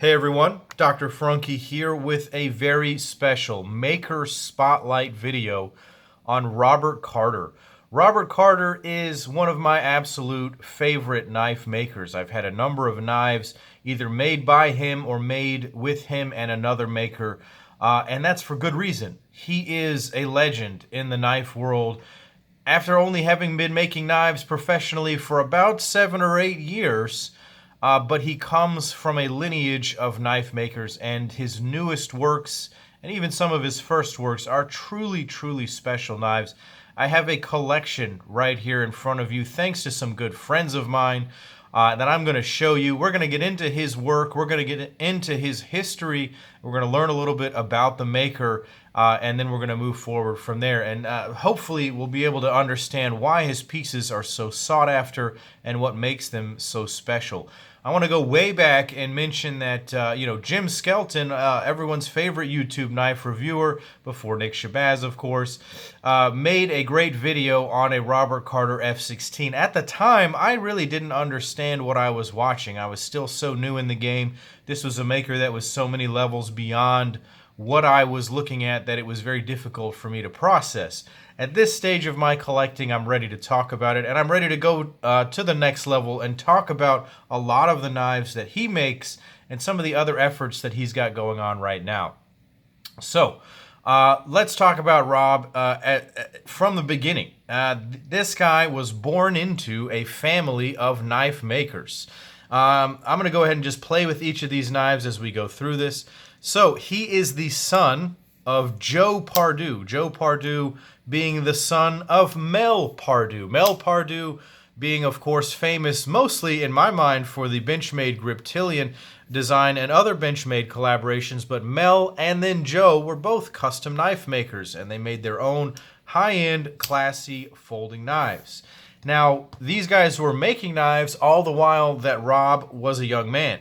Hey everyone, Dr. Frunky here with a very special Maker Spotlight video on Robert Carter. Robert Carter is one of my absolute favorite knife makers. I've had a number of knives either made by him or made with him and another maker, and that's for good reason. He is a legend in the knife world. After only having been making knives professionally for about 7 or 8 years, but he comes from a lineage of knife makers, and his newest works, and even some of his first works, are truly, truly special knives. I have a collection right here in front of you, thanks to some good friends of mine, that I'm going to show you. We're going to get into his work, we're going to get into his history, we're going to learn a little bit about the maker, and then we're going to move forward from there. And hopefully we'll be able to understand why his pieces are so sought after and what makes them so special. I want to go way back and mention that, Jim Skelton, everyone's favorite YouTube knife reviewer, before Nick Shabazz, of course, made a great video on a Robert Carter F16. At the time, I really didn't understand what I was watching. I was still so new in the game. This was a maker that was so many levels beyond what I was looking at that it was very difficult for me to process. At this stage of my collecting, I'm ready to talk about it, and I'm ready to go to the next level and talk about a lot of the knives that he makes and some of the other efforts that he's got going on right now. So, let's talk about Rob from the beginning. This guy was born into a family of knife makers. I'm going to go ahead and just play with each of these knives as we go through this. So, he is the son of Joe Pardue. Joe Pardue being the son of Mel Pardue. Mel Pardue being, of course, famous mostly, in my mind, for the Benchmade Griptilian design and other Benchmade collaborations, but Mel and then Joe were both custom knife makers, and they made their own high-end, classy folding knives. Now, these guys were making knives all the while that Rob was a young man.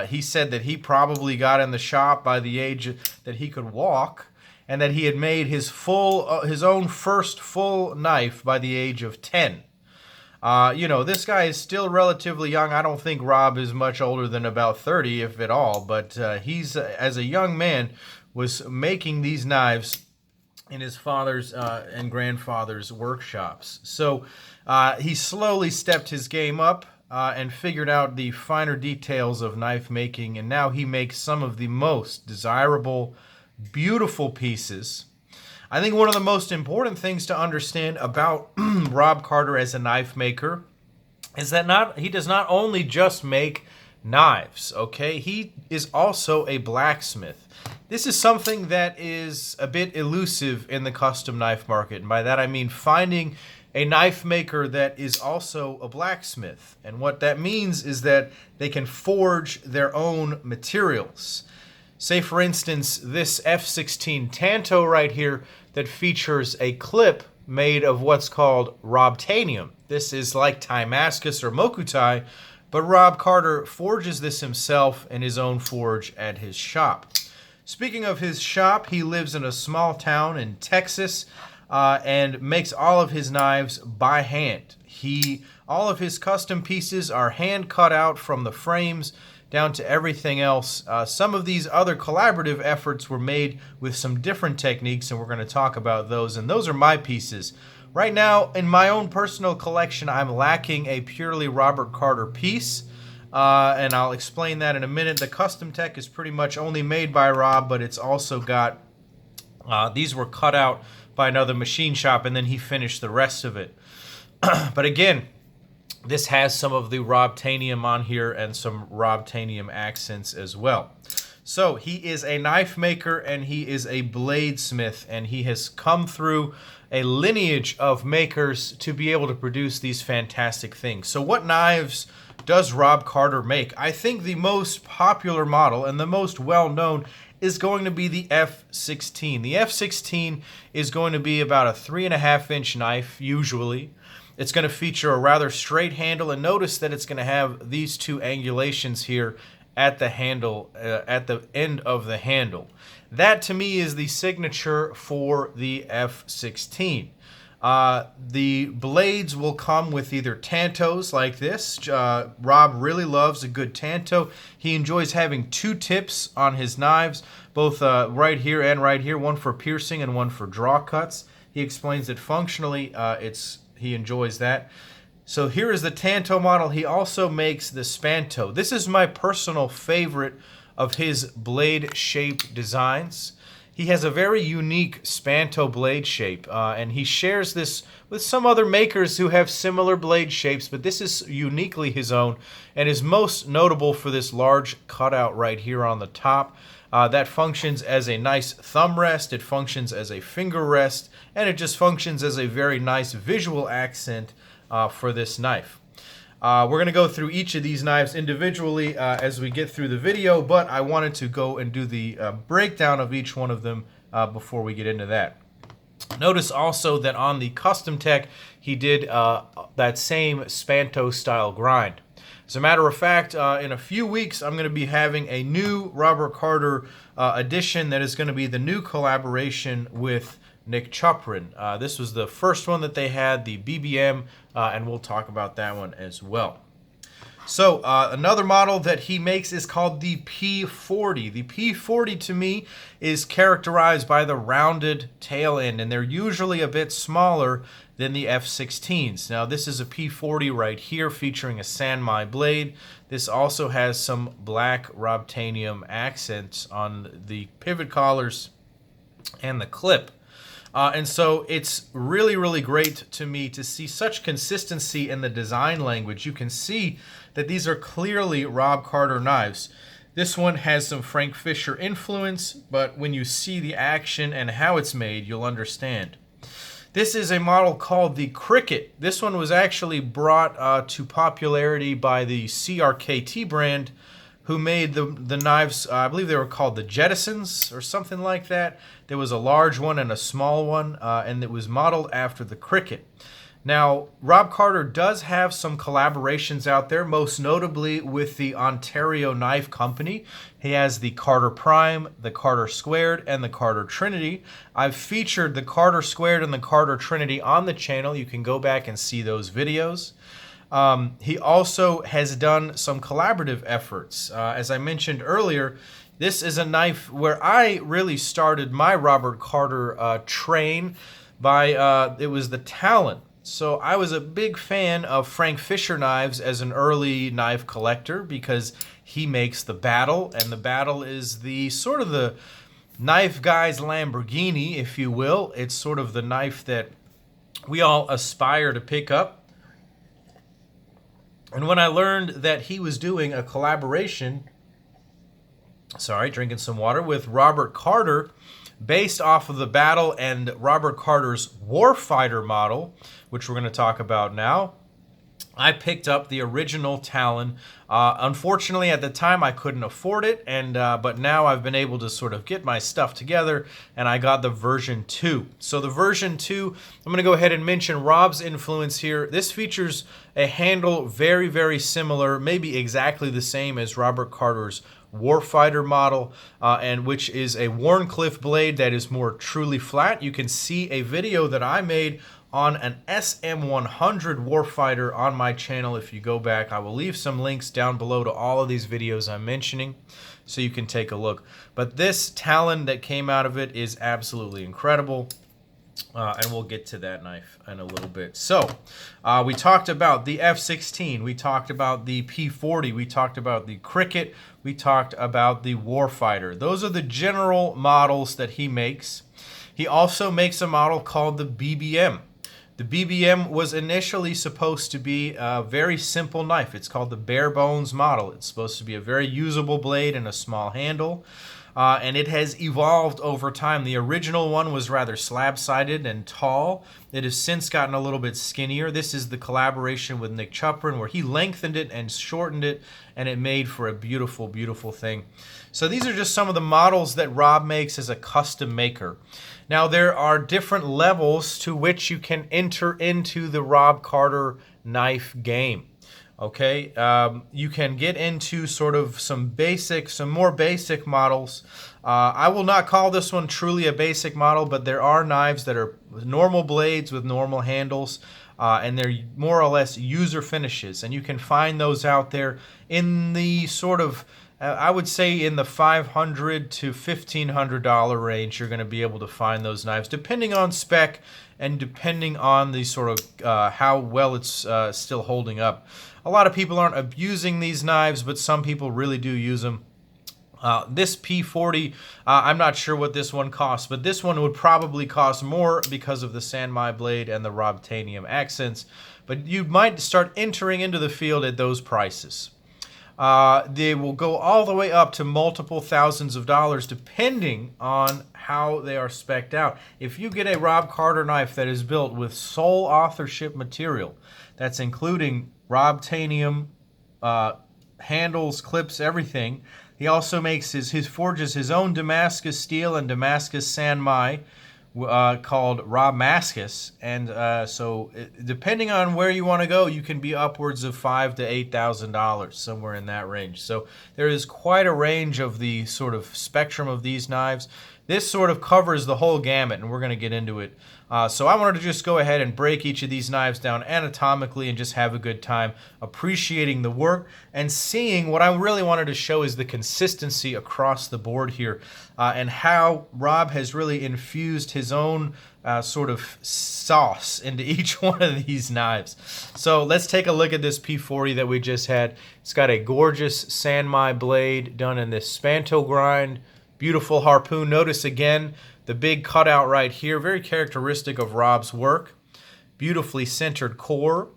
He said that he probably got in the shop by the age that he could walk, and that he had made his own first full knife by the age of 10. This guy is still relatively young. I don't think Rob is much older than about 30, if at all, but he's, as a young man, was making these knives in his father's and grandfather's workshops. So he slowly stepped his game up and figured out the finer details of knife making, and now he makes some of the most desirable, beautiful pieces. I think one of the most important things to understand about Rob Carter as a knife maker is that he does not only just make knives, okay? He is also a blacksmith. This is something that is a bit elusive in the custom knife market, and by that I mean finding a knife maker that is also a blacksmith. And what that means is that they can forge their own materials. Say, for instance, this F16 Tanto right here that features a clip made of what's called Robtanium. This is like Timascus or Mokutai, but Rob Carter forges this himself in his own forge at his shop. Speaking of his shop, he lives in a small town in Texas and makes all of his knives by hand. All of his custom pieces are hand cut out from the frames down to everything else. Some of these other collaborative efforts were made with some different techniques, and we're going to talk about those, and those are my pieces. Right now, in my own personal collection, I'm lacking a purely Robert Carter piece, and I'll explain that in a minute. The custom tech is pretty much only made by Rob, but it's also got, these were cut out by another machine shop, and then he finished the rest of it. But again, this has some of the Robtanium on here and some Robtanium accents as well. So he is a knife maker and he is a bladesmith, and he has come through a lineage of makers to be able to produce these fantastic things. So what knives does Rob Carter make? I think the most popular model and the most well-known is going to be the F16. The F16 is going to be about a 3.5-inch knife, usually. It's going to feature a rather straight handle, and notice that it's going to have these two angulations here at the handle, at the end of the handle. That to me is the signature for the F16. The blades will come with either tantos like this. Rob really loves a good tanto. He enjoys having two tips on his knives, both right here and right here, one for piercing and one for draw cuts. He explains that functionally he enjoys that. So here is the tanto model. He also makes the spanto. This is my personal favorite of his blade shape designs. He has a very unique spanto blade shape, and he shares this with some other makers who have similar blade shapes, but this is uniquely his own and is most notable for this large cutout right here on the top. That functions as a nice thumb rest, it functions as a finger rest, and it just functions as a very nice visual accent for this knife. We're going to go through each of these knives individually as we get through the video, but I wanted to go and do the breakdown of each one of them before we get into that. Notice also that on the custom tech, he did that same spanto style grind. As a matter of fact, in a few weeks, I'm going to be having a new Robert Carter edition that is going to be the new collaboration with Nick Chuprin. This was the first one that they had, the BBM, and we'll talk about that one as well. So another model that he makes is called the P40. The P40 to me is characterized by the rounded tail end, and they're usually a bit smaller than the F16s. Now this is a P40 right here featuring a Sanmai blade. This also has some black Robtanium accents on the pivot collars and the clip. And so it's really, really great to me to see such consistency in the design language. You can see that these are clearly Rob Carter knives. This one has some Frank Fischer influence, but when you see the action and how it's made, you'll understand. This is a model called the Cricket. This one was actually brought to popularity by the CRKT brand, who made the knives, I believe they were called the Jettisons or something like that. There was a large one and a small one, and it was modeled after the Cricket. Now, Rob Carter does have some collaborations out there, most notably with the Ontario Knife Company. He has the Carter Prime, the Carter Squared, and the Carter Trinity. I've featured the Carter Squared and the Carter Trinity on the channel. You can go back and see those videos. He also has done some collaborative efforts. As I mentioned earlier, this is a knife where I really started my Robert Carter train by, it was the Talon. So I was a big fan of Frank Fischer knives as an early knife collector because he makes the Battle, and the Battle is the sort of the knife guy's Lamborghini, if you will. It's sort of the knife that we all aspire to pick up. And when I learned that he was doing a collaboration, drinking some water, with Robert Carter, based off of the Battle and Robert Carter's Warfighter model, which we're going to talk about now, I picked up the original Talon. Unfortunately, at the time, I couldn't afford it, but now I've been able to sort of get my stuff together, and I got the version 2. So the version 2, I'm going to go ahead and mention Rob's influence here. This features a handle very, very similar, maybe exactly the same as Robert Carter's Warfighter model, and which is a Wharncliffe blade that is more truly flat. You can see a video that I made on an SM100 Warfighter on my channel. If you go back, I will leave some links down below to all of these videos I'm mentioning so you can take a look. But this Talon that came out of it is absolutely incredible. And we'll get to that knife in a little bit. So, we talked about the F16, we talked about the P40, we talked about the Cricket, we talked about the Warfighter. Those are the general models that he makes. He also makes a model called the BBM. The BBM was initially supposed to be a very simple knife. It's called the bare bones model. It's supposed to be a very usable blade and a small handle. And it has evolved over time. The original one was rather slab-sided and tall. It has since gotten a little bit skinnier. This is the collaboration with Nick Chuprin, where he lengthened it and shortened it, and it made for a beautiful, beautiful thing. So these are just some of the models that Rob makes as a custom maker. Now, there are different levels to which you can enter into the Rob Carter knife game. Okay, you can get into sort of some more basic models. I will not call this one truly a basic model, but there are knives that are normal blades with normal handles, and they're more or less user finishes, and you can find those out there in the sort of I would say in the $500 to $1,500 range. You're going to be able to find those knives, depending on spec and depending on the sort of how well it's still holding up. A lot of people aren't abusing these knives, but some people really do use them. This P40, I'm not sure what this one costs, but this one would probably cost more because of the Sanmai blade and the Robtanium accents. But you might start entering into the field at those prices. They will go all the way up to multiple thousands of dollars depending on how they are spec'd out. If you get a Rob Carter knife that is built with sole authorship material, that's including Robtanium, handles, clips, everything. He also makes forges his own Damascus steel and Damascus Sanmai, called Robmascus, and so depending on where you want to go, you can be upwards of $5,000 to $8,000, somewhere in that range. So there is quite a range of the sort of spectrum of these knives. This sort of covers the whole gamut, and we're going to get into it. So I wanted to just go ahead and break each of these knives down anatomically and just have a good time appreciating the work and seeing. What I really wanted to show is the consistency across the board here, and how Rob has really infused his own sort of sauce into each one of these knives. So let's take a look at this P40 that we just had. It's got a gorgeous Sanmai blade done in this Spanto grind. Beautiful harpoon. Notice again the big cutout right here, very characteristic of Rob's work. Beautifully centered core.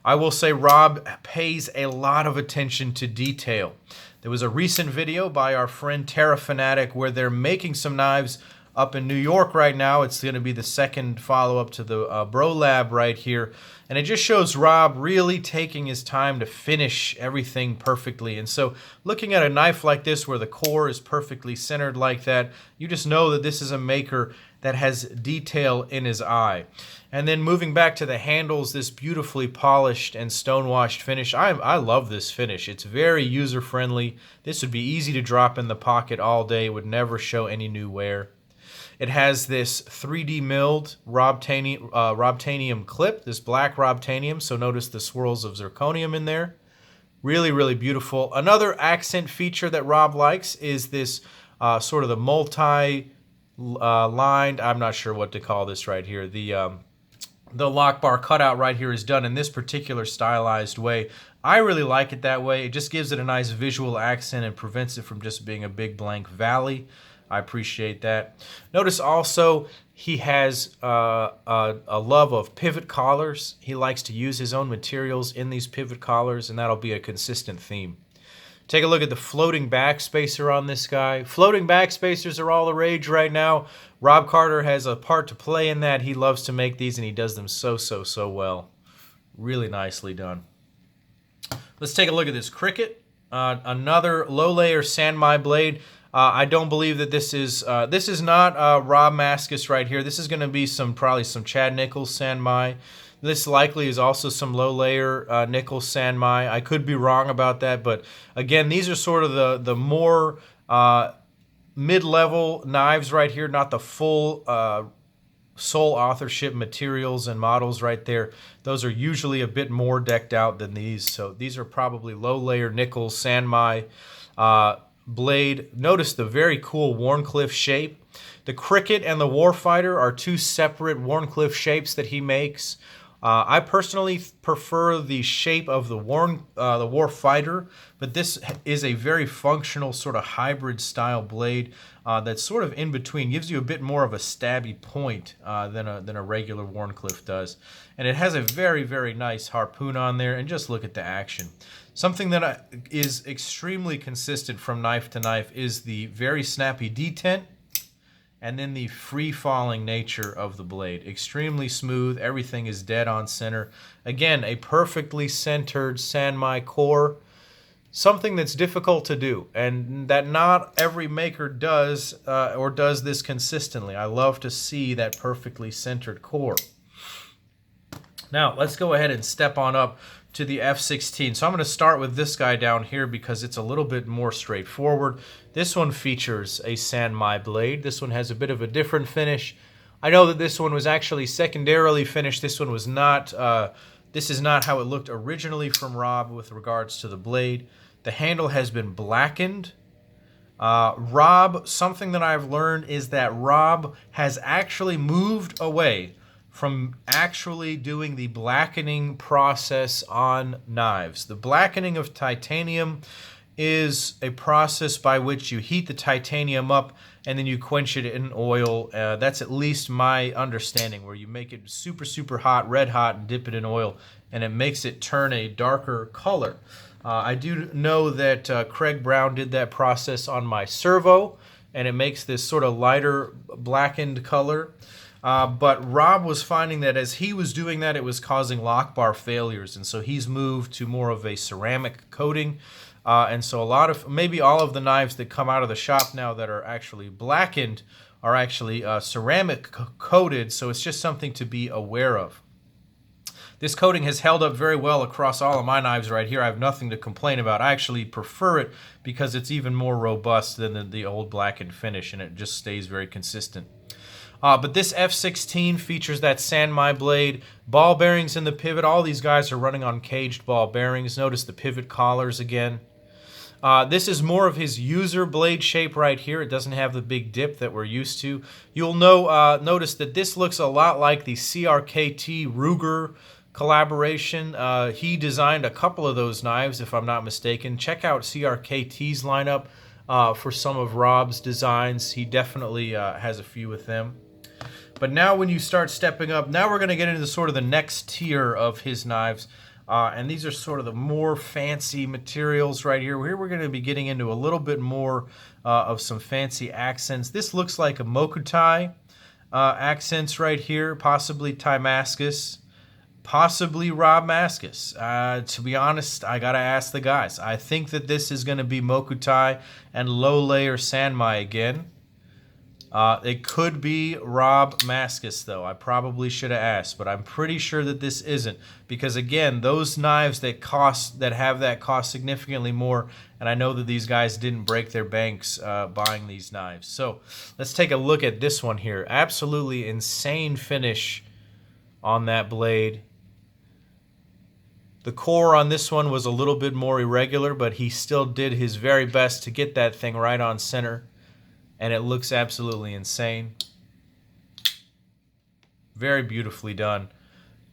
I will say Rob pays a lot of attention to detail. There was a recent video by our friend Terra Fanatic where they're making some knives up in New York right now. It's going to be the second follow-up to the Bro Lab right here. And it just shows Rob really taking his time to finish everything perfectly. And so looking at a knife like this where the core is perfectly centered like that, you just know that this is a maker that has detail in his eye. And then moving back to the handles, this beautifully polished and stonewashed finish. I love this finish. It's very user-friendly. This would be easy to drop in the pocket all day. It would never show any new wear. It has this 3D milled Robtanium clip, this black Robtanium, so notice the swirls of zirconium in there. Really, really beautiful. Another accent feature that Rob likes is this sort of the multi-lined, I'm not sure what to call this right here. The lock bar cutout right here is done in this particular stylized way. I really like it that way. It just gives it a nice visual accent and prevents it from just being a big blank valley. I appreciate that. Notice also he has a love of pivot collars. He likes to use his own materials in these pivot collars, and that'll be a consistent theme. Take a look at the floating backspacer on this guy. Floating backspacers are all the rage right now. Rob Carter has a part to play in that. He loves to make these, and he does them so so well. Really nicely done. Let's take a look at this Cricket. Another low-layer Sanmai blade. I don't believe that this is not Robmascus right here. This is going to be probably some Chad Nichols Sanmai. This likely is also some low-layer Nichols Sanmai. I could be wrong about that, but again, these are sort of the more mid-level knives right here, not the full sole authorship materials and models right there. Those are usually a bit more decked out than these, so these are probably low-layer Nichols Sanmai blade. Notice the very cool Wharncliffe shape. The Cricket and the Warfighter are two separate Wharncliffe shapes that he makes. I personally prefer the shape of the Warfighter, but this is a very functional sort of hybrid style blade that's sort of in between. Gives you a bit more of a stabby point than a regular Wharncliffe does. And it has a very, very nice harpoon on there, and just look at the action. Something that is extremely consistent from knife to knife is the very snappy detent and then the free-falling nature of the blade. Extremely smooth. Everything is dead on center. Again, a perfectly centered Sanmai core. Something that's difficult to do and that not every maker does or does this consistently. I love to see that perfectly centered core. Now, let's go ahead and step on up to the F16. So I'm going to start with this guy down here because it's a little bit more straightforward. This one features a Sanmai blade. This one has a bit of a different finish. I know that this one was actually secondarily finished. This one was not. This is not how it looked originally from Rob with regards to the blade. The handle has been blackened. Rob, something that I've learned is that Rob has actually moved away from actually doing the blackening process on knives. The blackening of titanium is a process by which you heat the titanium up and then you quench it in oil. That's at least my understanding, where you make it super, super hot, red hot, and dip it in oil, and it makes it turn a darker color. I do know that Craig Brown did that process on my servo, and it makes this sort of lighter blackened color. But Rob was finding that as he was doing that, it was causing lock bar failures, and so he's moved to more of a ceramic coating. And so a lot of, maybe all of the knives that come out of the shop now that are actually blackened are actually ceramic coated, so it's just something to be aware of. This coating has held up very well across all of my knives right here. I have nothing to complain about. I actually prefer it because it's even more robust than the old blackened finish, and it just stays very consistent. But this F16 features that Sanmai blade, ball bearings in the pivot. All these guys are running on caged ball bearings. Notice the pivot collars again. This is more of his user blade shape right here. It doesn't have the big dip that we're used to. You'll notice that this looks a lot like the CRKT Ruger collaboration. He designed a couple of those knives, if I'm not mistaken. Check out CRKT's lineup for some of Rob's designs. He definitely has a few with them. But now when you start stepping up, now we're going to get into sort of the next tier of his knives. And these are sort of the more fancy materials right here. Here we're going to be getting into a little bit more of some fancy accents. This looks like a Mokutai accents right here, possibly Timascus, possibly Rob Mascus. To be honest, I got to ask the guys. I think that this is going to be Mokutai and low layer Sanmai again. It could be Rob Mascus, though. I probably should have asked, but I'm pretty sure that this isn't, because again, those knives that have that cost significantly more, and I know that these guys didn't break their banks buying these knives. So let's take a look at this one here. Absolutely insane finish on that blade. The core on this one was a little bit more irregular, but he still did his very best to get that thing right on center. And it looks absolutely insane. Very beautifully done.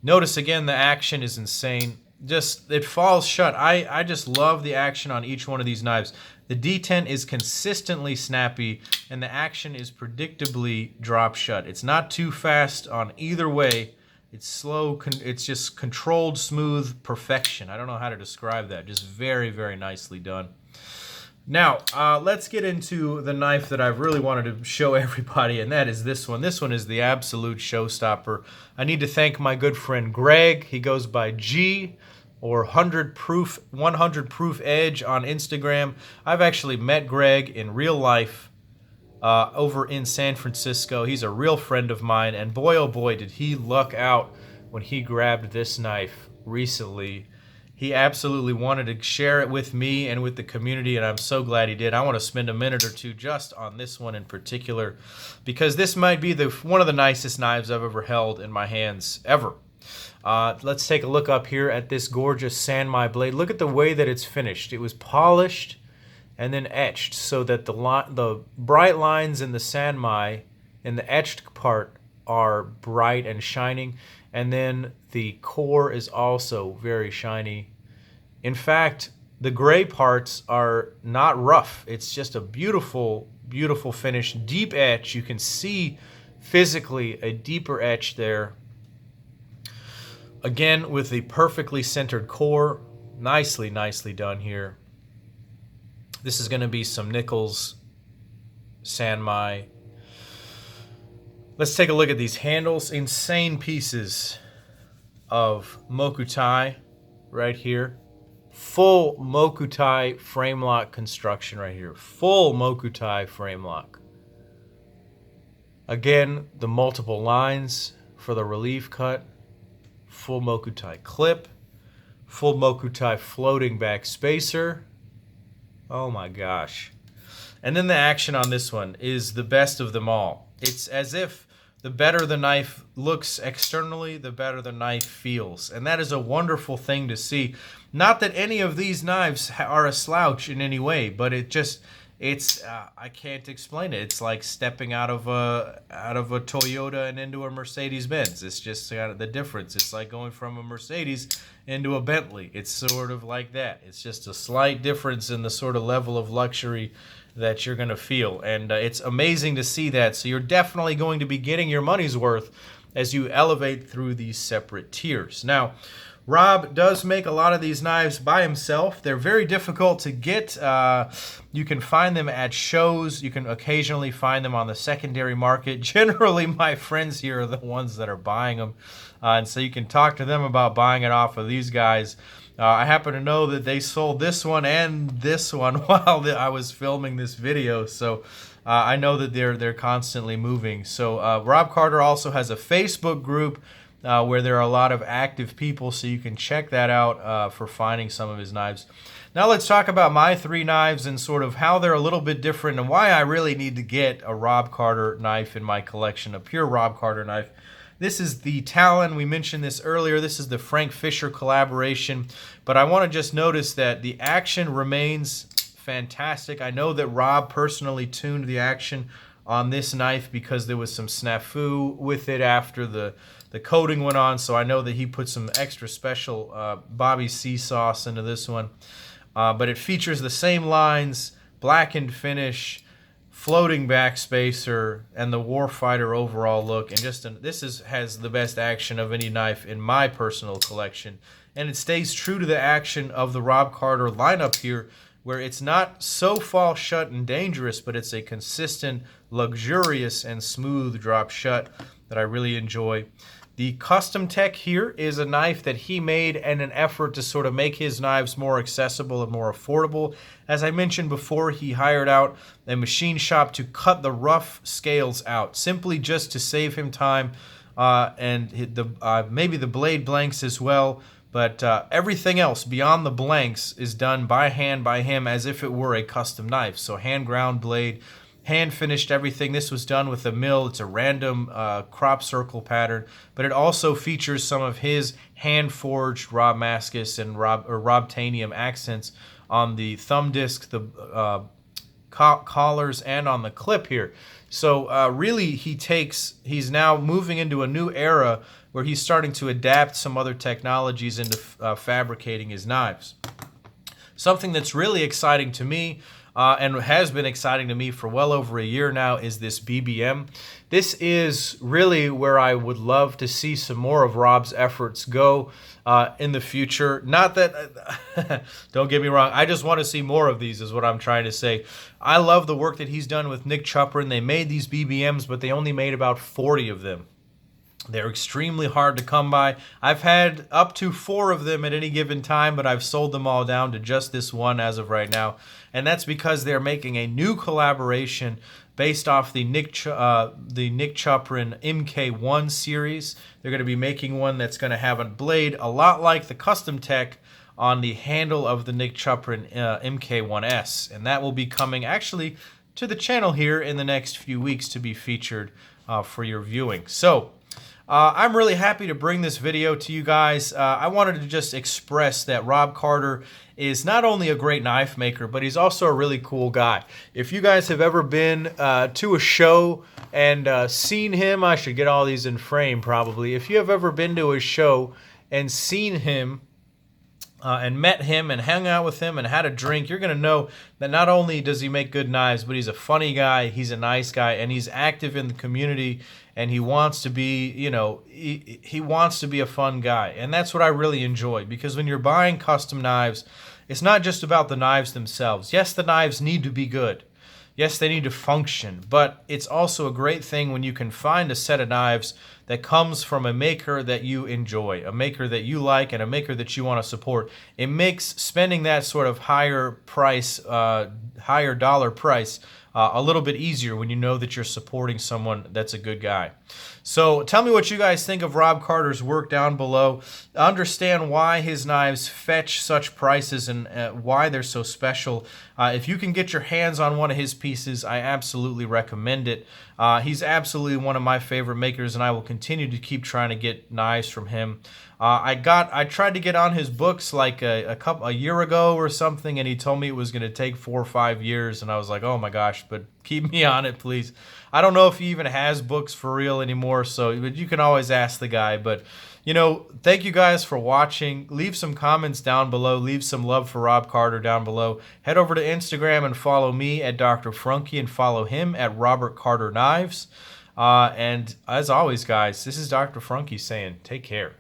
Notice again, the action is insane. Just, it falls shut. I just love the action on each one of these knives. The D10 is consistently snappy, and the action is predictably drop shut. It's not too fast on either way. It's slow, it's just controlled, smooth perfection. I don't know how to describe that. Just very, very nicely done. Now, let's get into the knife that I've really wanted to show everybody, and that is this one. This one is the absolute showstopper. I need to thank my good friend Greg. He goes by G, or 100 Proof Edge on Instagram. I've actually met Greg in real life over in San Francisco. He's a real friend of mine, and boy, oh boy, did he luck out when he grabbed this knife recently. He absolutely wanted to share it with me and with the community, and I'm so glad he did. I want to spend a minute or two just on this one in particular, because this might be one of the nicest knives I've ever held in my hands, ever. Let's take a look up here at this gorgeous Sanmai blade. Look at the way that it's finished. It was polished and then etched so that the bright lines in the Sanmai, in the etched part, are bright and shining. And then the core is also very shiny. In fact, the gray parts are not rough. It's just a beautiful, beautiful finish. Deep etch. You can see physically a deeper etch there. Again, with the perfectly centered core. Nicely, nicely done here. This is going to be some Nichols Sanmai. Let's take a look at these handles. Insane pieces of Mokutai right here. Full Mokutai frame lock construction right here. Full Mokutai frame lock. Again, the multiple lines for the relief cut. Full Mokutai clip. full Mokutai floating back spacer. Oh my gosh. And then the action on this one is the best of them all. It's as if the better the knife looks externally, the better the knife feels. And that is a wonderful thing to see. Not that any of these knives are a slouch in any way, but it's I can't explain it. It's like stepping out of a Toyota and into a Mercedes-Benz. It's just the difference. It's like going from a Mercedes into a Bentley. It's sort of like that. It's just a slight difference in the sort of level of luxury that you're going to feel. And it's amazing to see that. So you're definitely going to be getting your money's worth as you elevate through these separate tiers. Now, Rob does make a lot of these knives by himself. They're very difficult to get. You can find them at shows. You can occasionally find them on the secondary market. Generally, my friends here are the ones that are buying them. And so you can talk to them about buying it off of these guys. I happen to know that they sold this one and this one while I was filming this video. So I know that they're constantly moving. So Rob Carter also has a Facebook group where there are a lot of active people, so you can check that out for finding some of his knives. Now let's talk about my 3 knives and sort of how they're a little bit different and why I really need to get a Rob Carter knife in my collection, a pure Rob Carter knife. This is the Talon. We mentioned this earlier. This is the Frank Fischer collaboration, but I want to just notice that the action remains fantastic. I know that Rob personally tuned the action on this knife because there was some snafu with it after the coating went on, so I know that he put some extra special Bobby C sauce into this one. But it features the same lines, blackened finish, floating back spacer, and the warfighter overall look. And this has the best action of any knife in my personal collection. And it stays true to the action of the Rob Carter lineup here, where it's not so fall shut and dangerous, but it's a consistent, luxurious, and smooth drop shut that I really enjoy. The custom tech here is a knife that he made in an effort to sort of make his knives more accessible and more affordable. As I mentioned before, he hired out a machine shop to cut the rough scales out, simply just to save him time and maybe the blade blanks as well. But everything else beyond the blanks is done by hand by him as if it were a custom knife. So hand ground blade, hand finished everything. This was done with a mill. It's a random crop circle pattern, but it also features some of his hand forged Rob Mascus and Robtanium accents on the thumb disc, the collars, and on the clip here. So really he's now moving into a new era where he's starting to adapt some other technologies into fabricating his knives. Something that's really exciting to me and has been exciting to me for well over a year now is this BBM. This is really where I would love to see some more of Rob's efforts go in the future. Not that, don't get me wrong, I just want to see more of these is what I'm trying to say. I love the work that he's done with Nick Chuprin. They made these BBMs, but they only made about 40 of them. They're extremely hard to come by. I've had up to 4 of them at any given time, but I've sold them all down to just this one as of right now. And that's because they're making a new collaboration based off the Nick Chuprin MK1 series. They're going to be making one that's going to have a blade a lot like the custom tech on the handle of the Nick Chuprin MK1S. And that will be coming actually to the channel here in the next few weeks to be featured for your viewing. So I'm really happy to bring this video to you guys. I wanted to just express that Rob Carter is not only a great knife maker, but he's also a really cool guy. If you guys have ever been to a show and seen him, I should get all these in frame probably. If you have ever been to a show and seen him and met him and hung out with him and had a drink, you're going to know that not only does he make good knives, but he's a funny guy, he's a nice guy, and he's active in the community, and he wants to be, you know, he wants to be a fun guy. And that's what I really enjoy, because when you're buying custom knives, it's not just about the knives themselves. Yes, the knives need to be good. Yes, they need to function, but it's also a great thing when you can find a set of knives that comes from a maker that you enjoy, a maker that you like, and a maker that you want to support. It makes spending that sort of higher price, higher dollar price a little bit easier when you know that you're supporting someone that's a good guy. So tell me what you guys think of Rob Carter's work down below. Understand why his knives fetch such prices and why they're so special. If you can get your hands on one of his pieces, I absolutely recommend it. He's absolutely one of my favorite makers, and I will continue to keep trying to get knives from him. I tried to get on his books like a year ago or something, and he told me it was going to take 4 or 5 years, and I was like, oh my gosh, but keep me on it, please. I don't know if he even has books for real anymore, so but you can always ask the guy. But, you know, thank you guys for watching. Leave some comments down below. Leave some love for Rob Carter down below. Head over to Instagram and follow me at Dr. Frunky and follow him at Robert Carter Knives. And as always, guys, this is Dr. Frunky saying take care.